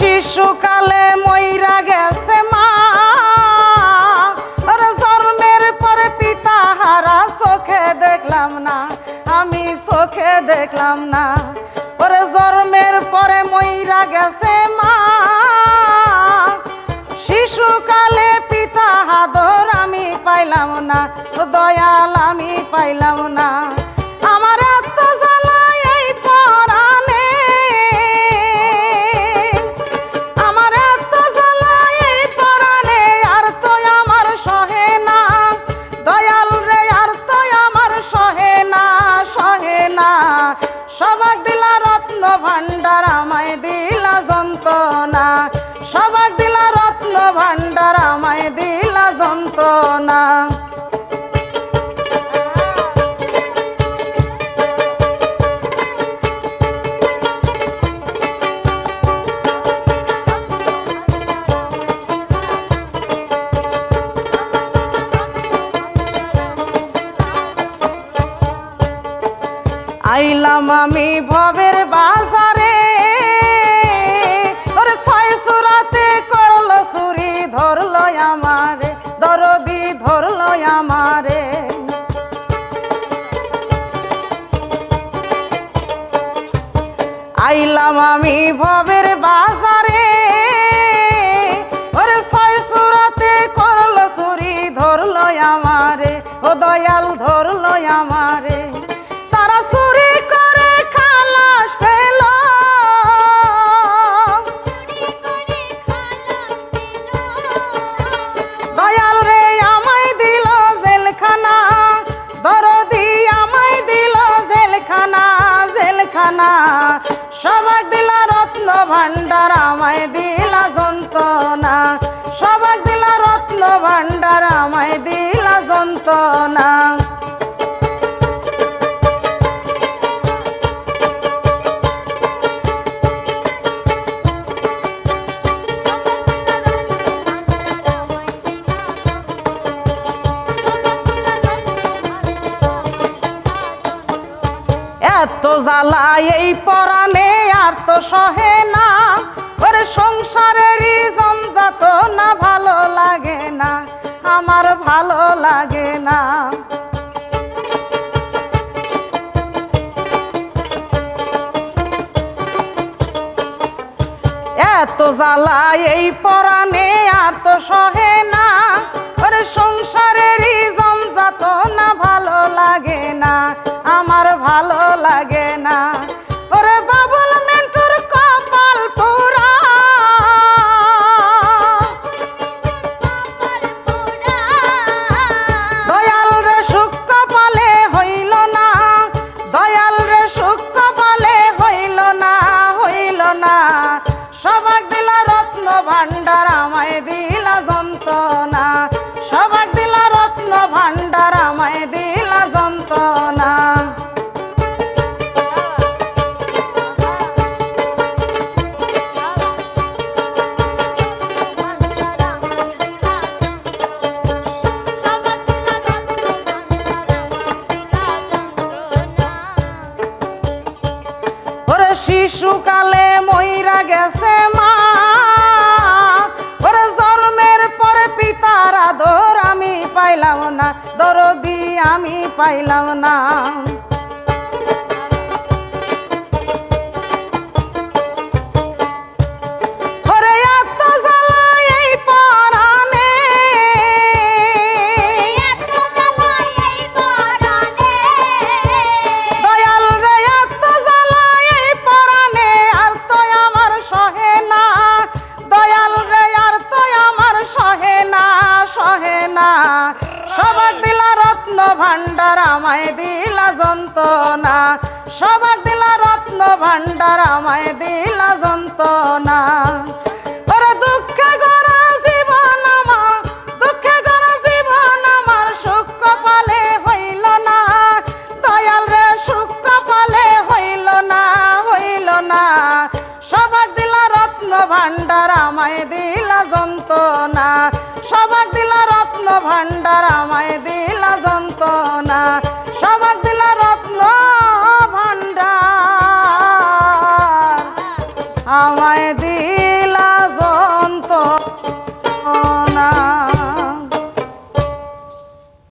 শিশুকালে মইরা গেছে মা, ওরে জন্মের পরে পিতা হারা চোখে দেখলাম না, আমি চোখে দেখলাম না। ওরে জন্মের পরে মইরা গেছে মা, শিশুকালে পিতা হাদর আমি পাইলাম না, দয়াল আমি পাইলাম না। আমার এত জ্বালা এই পরাণে, আমার এত জ্বালা এই পরাণে, আর তো আমার সহে না দয়াল রে, আর তো আমার সহে না, সহে না। সবাক দিলা রত্ন ভান্ডার আমায় দিলা যন্ত্রণা, সবাক দিলা রত্ন ভান্ডার আমায় দিলা যন্ত্রণা। আইলাম আমি ভবের বাজারে, ওরে ছয় সুরাতে করলো চুরি, ধরলো আমারে দরদি, ধরলো আমারে। আইলাম আমি ভবের বাজারে, ওরে ছয় সুরাতে করলো চুরি, ধরলো আমারে, ও দয়াল ধরলো আমারে। তারা চুরি করে খালাস পেল, দয়াল রে আমায় দিল জেলখানা, দরদি আমায় দিল জেলখানা, জেলখানা। সবাক দিলা রত্ন ভান্ডার আমায় দিলা যন্ত্রণা, সবাক দিলা রত্ন ভান্ডার আমায় দিলা যন্ত্রণা। এত জ্বালা এই পরাণে আর তো সহে না, ওরে সংসারেরই জমজাত না, ভালো লাগে না, আমার ভালো লাগে না। এত জ্বালা এই পরাণে আর তো সহে না, ওরে সংসারেরই জমজাত না, ভালো লাগে না, আমার ভালো লাগে না। ওরে বাবুল মেন্টুর কপাল পোড়া, দয়াল রে সুখ কপালে হইল না, দয়াল রে সুখ কপালে হইল না, হইল না। সবাক দিলা রত্ন ভান্ডার আমায় দিলা যন্ত্রণা, সবাক দিলা রত্ন ভান্ডার আমায় দিলা যন্ত্রণা। ওরে শিশুকালে মইরা গেছে মা, ওরে জন্মের পরে পিতার আদর আমি পাইলাম না, দরদি আমি পাইলাম না। ওরে এত জ্বালা এই পরাণে, দয়াল রে এত জ্বালা এই পরাণে, আর তো আমার সহে না, দয়াল রে আর তো আমার সহে না, সহে না। সবাক দিলা রত্ন ভান্ডার আমায় দিলা যন্ত্রণা, সবাক দিলা রত্ন ভান্ডার আমায় দিলা যন্ত্রণা।